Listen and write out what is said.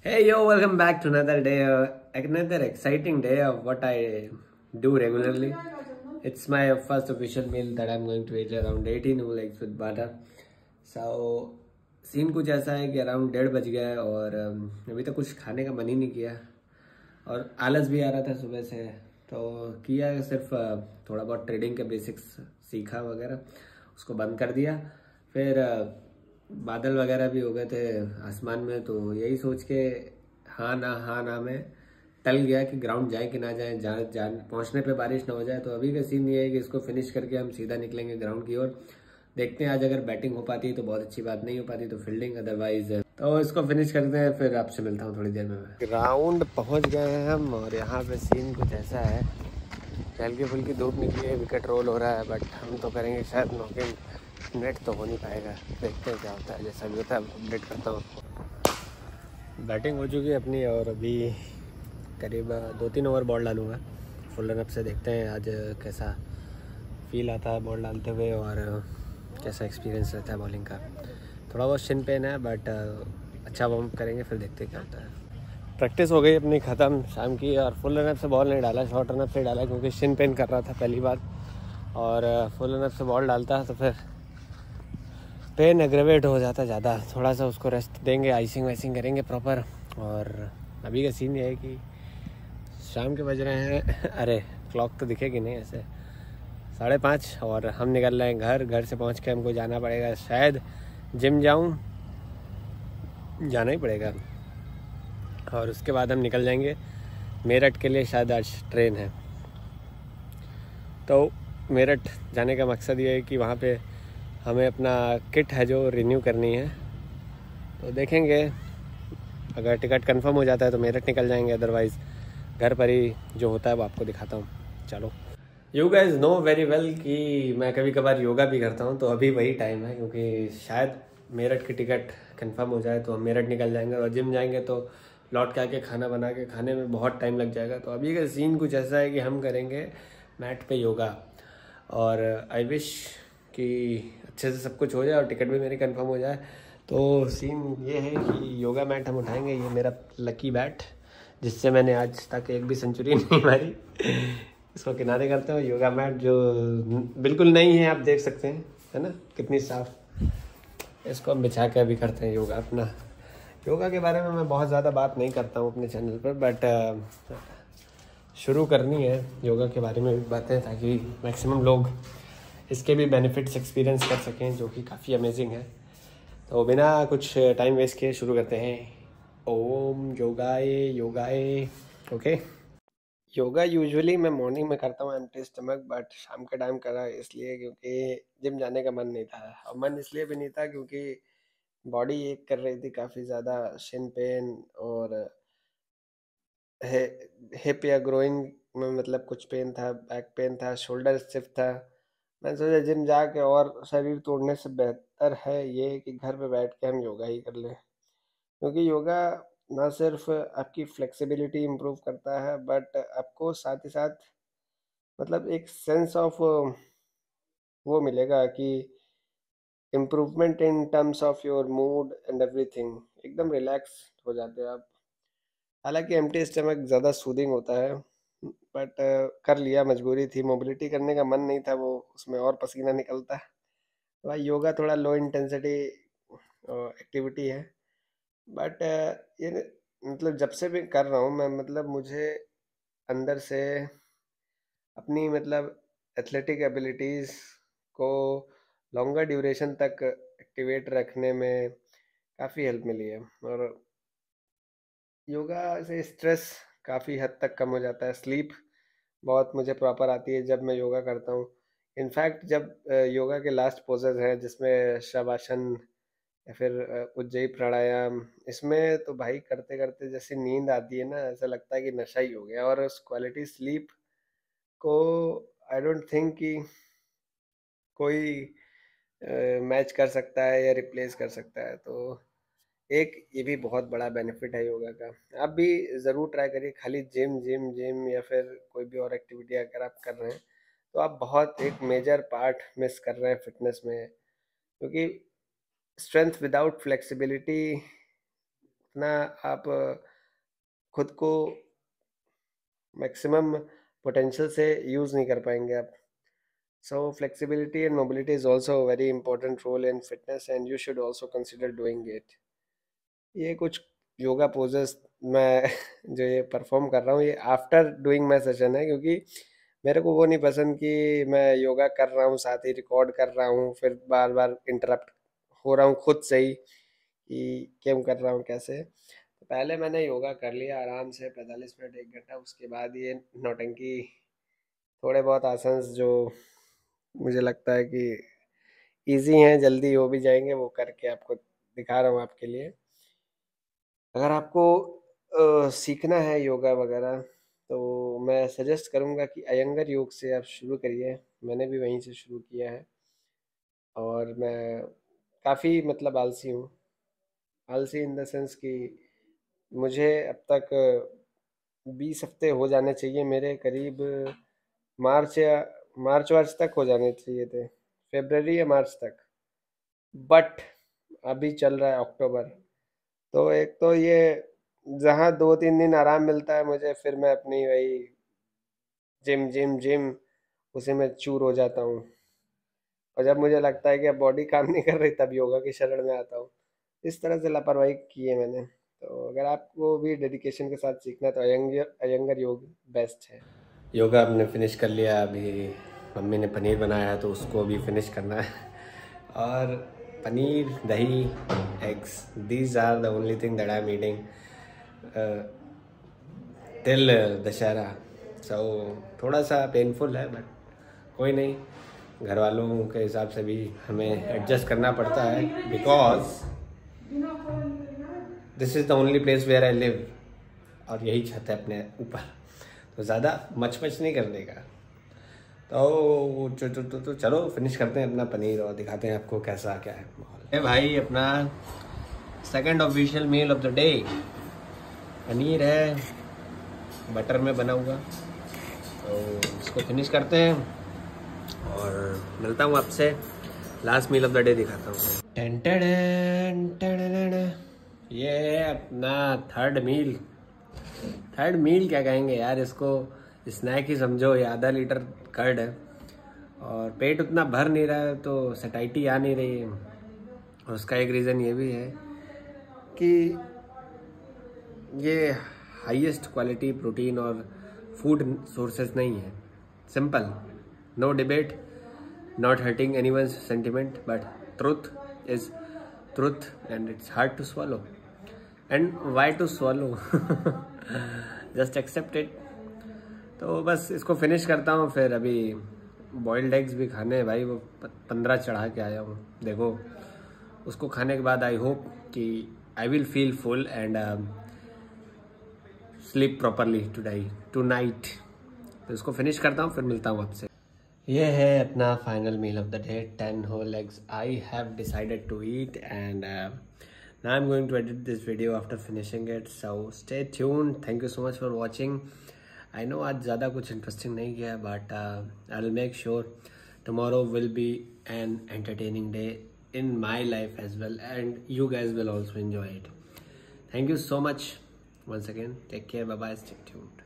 Hey yo, welcome back to another day, another exciting day of what I do regularly. It's my first official meal that I'm going to eat around 18 eggs with butter. So, scene कुछ ऐसा है कि around 1:30 बज गया है और अभी तक कुछ खाने का मन ही नहीं किया और आलस भी आ रहा था सुबह से। तो किया सिर्फ थोड़ा बहुत ट्रेडिंग के बेसिक्स सीखा वगैरह, उसको बंद कर दिया। फिर बादल वगैरह भी हो गए थे आसमान में, तो यही सोच के हाँ ना में टल गया कि ग्राउंड जाए कि ना जाए, जान पहुंचने पे बारिश ना हो जाए। तो अभी का सीन ये है कि इसको फिनिश करके हम सीधा निकलेंगे ग्राउंड की ओर। देखते हैं, आज अगर बैटिंग हो पाती तो बहुत अच्छी बात, नहीं हो पाती तो फील्डिंग, अदरवाइज तो इसको फिनिश करते हैं। फिर आपसे मिलता हूँ थोड़ी देर में। ग्राउंड पहुँच गए हैं हम और यहाँ पे सीन कुछ ऐसा है, हल्की फुल्की धूप निकली है, विकेट रोल हो रहा है, बट हम तो करेंगे शायद नॉकिंग। नेट तो हो नहीं पाएगा, देखते हैं क्या होता है। जैसा भी होता है अपडेट करता हूँ। बैटिंग हो चुकी है अपनी और अभी करीब 2-3 ओवर बॉल डालूंगा फुल रनअप से। देखते हैं आज कैसा फील आता है बॉल डालते हुए और कैसा एक्सपीरियंस रहता है बॉलिंग का। थोड़ा बहुत शिन पेन है बट अच्छा वार्म अप करेंगे, फिर देखते हैं क्या होता है। प्रैक्टिस हो गई अपनी ख़त्म शाम की और फुल रनअप से बॉल नहीं डाला, शॉर्ट रनअप से डाला क्योंकि शिन पेन कर रहा था पहली बार। और फुल रनअप से बॉल डालता तो फिर पेन एग्रेवेट हो जाता ज़्यादा। थोड़ा सा उसको रेस्ट देंगे, आइसिंग वाइसिंग करेंगे प्रॉपर। और अभी का सीन ये है कि शाम के बज रहे हैं अरे क्लॉक तो दिखेगी नहीं, ऐसे 5:30 और हम निकल रहे हैं घर से पहुंच के हमको जाना पड़ेगा, शायद जिम जाना ही पड़ेगा। और उसके बाद हम निकल जाएंगे मेरठ के लिए, शायद आज ट्रेन है। तो मेरठ जाने का मकसद ये है कि वहाँ पे हमें अपना किट है जो रिन्यू करनी है। तो देखेंगे, अगर टिकट कंफर्म हो जाता है तो मेरठ निकल जाएंगे, अदरवाइज़ घर पर ही जो होता है वो आपको दिखाता हूँ। चलो। You guys know very well कि मैं कभी कभार योगा भी करता हूँ, तो अभी वही टाइम है क्योंकि शायद मेरठ की टिकट कंफर्म हो जाए तो हम मेरठ निकल जाएंगे और जिम जाएंगे तो लौट के आके खाना बना के खाने में बहुत टाइम लग जाएगा। तो अभी का सीन कुछ ऐसा है कि हम करेंगे मैट पे योगा और आई विश कि अच्छे से सब कुछ हो जाए और टिकट भी मेरी कंफर्म हो जाए। तो सीन ये है कि योगा मैट हम उठाएंगे, ये मेरा लकी बैट जिससे मैंने आज तक एक भी सेंचुरी नहीं मारी। इसको किनारे करते हो। योगा मैट जो बिल्कुल नहीं है, आप देख सकते हैं, है ना कितनी साफ। इसको हम बिछा के अभी करते हैं योगा अपना। योगा के बारे में मैं बहुत ज़्यादा बात नहीं करता हूँ अपने चैनल पर, बट शुरू करनी है योगा के बारे में भी बातें, ताकि मैक्सिमम लोग इसके भी बेनिफिट्स एक्सपीरियंस कर सकें, जो कि काफ़ी अमेजिंग है। तो बिना कुछ टाइम वेस्ट किए शुरू करते हैं। ओम योगाय योगाय। ओके। योगा यूजुअली मैं मॉर्निंग में करता हूँ एम्प्टी स्टमक, बट शाम के टाइम करा इसलिए क्योंकि जिम जाने का मन नहीं था। और मन इसलिए भी नहीं था क्योंकि बॉडी एक कर रही थी काफ़ी ज़्यादा, शिन पेन और हिप या ग्रोइंग में मतलब कुछ पेन था, बैक पेन था, शोल्डर स्टिफ था। मैंने सोचा जिम जाके और शरीर तोड़ने से बेहतर है ये कि घर पे बैठ के हम योगा ही कर लें। क्योंकि योगा ना सिर्फ आपकी फ्लेक्सिबिलिटी इम्प्रूव करता है, बट आपको साथ ही साथ मतलब एक सेंस ऑफ वो मिलेगा कि improvement in terms of your mood and everything. एकदम रिलैक्स हो जाते हैं आप। हालांकि एम्प्टी स्टमक ज़्यादा सूदिंग होता है, बट कर लिया, मजबूरी थी, मोबिलिटी करने का मन नहीं था, वो उसमें और पसीना निकलता है। तो भाई योगा थोड़ा लो इंटेंसिटी एक्टिविटी है, बट ये मतलब जब से भी कर रहा हूँ मैं, मतलब मुझे अंदर से अपनी मतलब एथलेटिक एबिलिटीज़ को लॉन्गर ड्यूरेशन तक एक्टिवेट रखने में काफ़ी हेल्प मिली है। और योगा से स्ट्रेस काफ़ी हद तक कम हो जाता है। स्लीप बहुत मुझे प्रॉपर आती है जब मैं योगा करता हूँ। इनफैक्ट जब योगा के लास्ट पोजेज हैं जिसमें शवासन या फिर उज्जयी प्राणायाम, इसमें तो भाई करते करते जैसे नींद आती है ना, ऐसा लगता है कि नशा ही हो गया। और उस क्वालिटी स्लीप को आई डोंट थिंक कि कोई मैच कर सकता है या रिप्लेस कर सकता है। तो एक ये भी बहुत बड़ा बेनिफिट है योगा का। आप भी ज़रूर ट्राई करिए। खाली जिम जिम जिम या फिर कोई भी और एक्टिविटी अगर आप कर रहे हैं तो आप बहुत एक मेजर पार्ट मिस कर रहे हैं फिटनेस में। क्योंकि स्ट्रेंथ विदाउट फ्लेक्सिबिलिटी उतना आप खुद को मैक्सिमम पोटेंशियल से यूज़ नहीं कर पाएंगे आप. So flexibility and mobility is also very important role in fitness and you should also consider doing it. ये कुछ योगा पोजेस मैं जो ये परफॉर्म कर रहा हूँ ये आफ्टर डूइंग माई सेशन है, क्योंकि मेरे को वो नहीं पसंद कि मैं योगा कर रहा हूँ साथ ही रिकॉर्ड कर रहा हूँ, फिर बार बार इंटरप्ट हो रहा हूँ खुद से ही कि क्यों कर रहा हूँ कैसे. तो पहले मैंने योगा कर लिया आराम से 45 मिनट 1 घंटा, उसके बाद ये नौटंकी थोड़े बहुत आसन जो मुझे लगता है कि इजी हैं, जल्दी हो भी जाएंगे, वो करके आपको दिखा रहा हूँ आपके लिए. अगर आपको सीखना है योगा वगैरह तो मैं सजेस्ट करूँगा कि अयंगर योग से आप शुरू करिए. मैंने भी वहीं से शुरू किया है और मैं काफ़ी मतलब आलसी हूँ. आलसी इन द सेंस कि मुझे अब तक 20 हफ्ते हो जाने चाहिए मेरे करीब. मार्च या मार्च वार्च तक हो जाने चाहिए थे, फरवरी या मार्च तक, बट अभी चल रहा है अक्टूबर. तो एक तो ये जहाँ 2-3 दिन आराम मिलता है मुझे, फिर मैं अपनी वही जिम जिम जिम उसी में चूर हो जाता हूँ. और जब मुझे लगता है कि अब बॉडी काम नहीं कर रही तब योगा की शरण में आता हूँ. इस तरह से लापरवाही की है मैंने. तो अगर आपको भी डेडिकेशन के साथ सीखना है तो अयंगर योग बेस्ट है. योगा हमने फिनिश कर लिया. अभी मम्मी ने पनीर बनाया है तो उसको भी फिनिश करना है. और पनीर, दही, eggs, these are the only thing that I'm eating till Dussehra. So थोड़ा सा पेनफुल है बट कोई नहीं, घर वालों के हिसाब से भी हमें एडजस्ट करना पड़ता है, because this is the only place where I live और यही छत है अपने ऊपर, तो ज़्यादा मच नहीं करने का. तो चलो फिनिश करते हैं अपना पनीर और दिखाते हैं आपको कैसा क्या है माहौल. है भाई अपना second official meal of the day. Paneer है बटर में बना हुआ, तो इसको फिनिश करते हैं और मिलता हूँ आपसे. Last meal of the day दिखाता हूँ. ये है अपना थर्ड मील. थर्ड मील क्या कहेंगे यार, इसको स्नैक ही समझो. ये आधा लीटर कर्ड है और पेट उतना भर नहीं रहा है तो सैटिस्फैक्शन आ नहीं रही है. और उसका एक रीज़न ये भी है कि ये हाईएस्ट क्वालिटी प्रोटीन और फूड सोर्सेज नहीं है. Simple, no debate, not hurting anyone's sentiment, but truth is truth and it's hard to swallow. And why to swallow, just accept it. तो बस इसको फिनिश करता हूँ. फिर अभी बॉइल्ड एग्स भी खाने हैं भाई, वो 15 चढ़ा के आया हूँ. देखो उसको खाने के बाद आई होप कि I will feel full and sleep properly tonight. तो इसको फिनिश करता हूँ फिर मिलता हूँ आपसे. ये है अपना final meal of the day. 10 whole eggs I have decided to eat and now I'm going to edit this video after finishing it. So stay tuned. Thank you so much for watching. I know आज ज़्यादा कुछ interesting नहीं किया but I'll make sure tomorrow will be an entertaining day in my life as well and you guys will also enjoy it. Thank you so much once again. Take care. Bye bye. Stay tuned.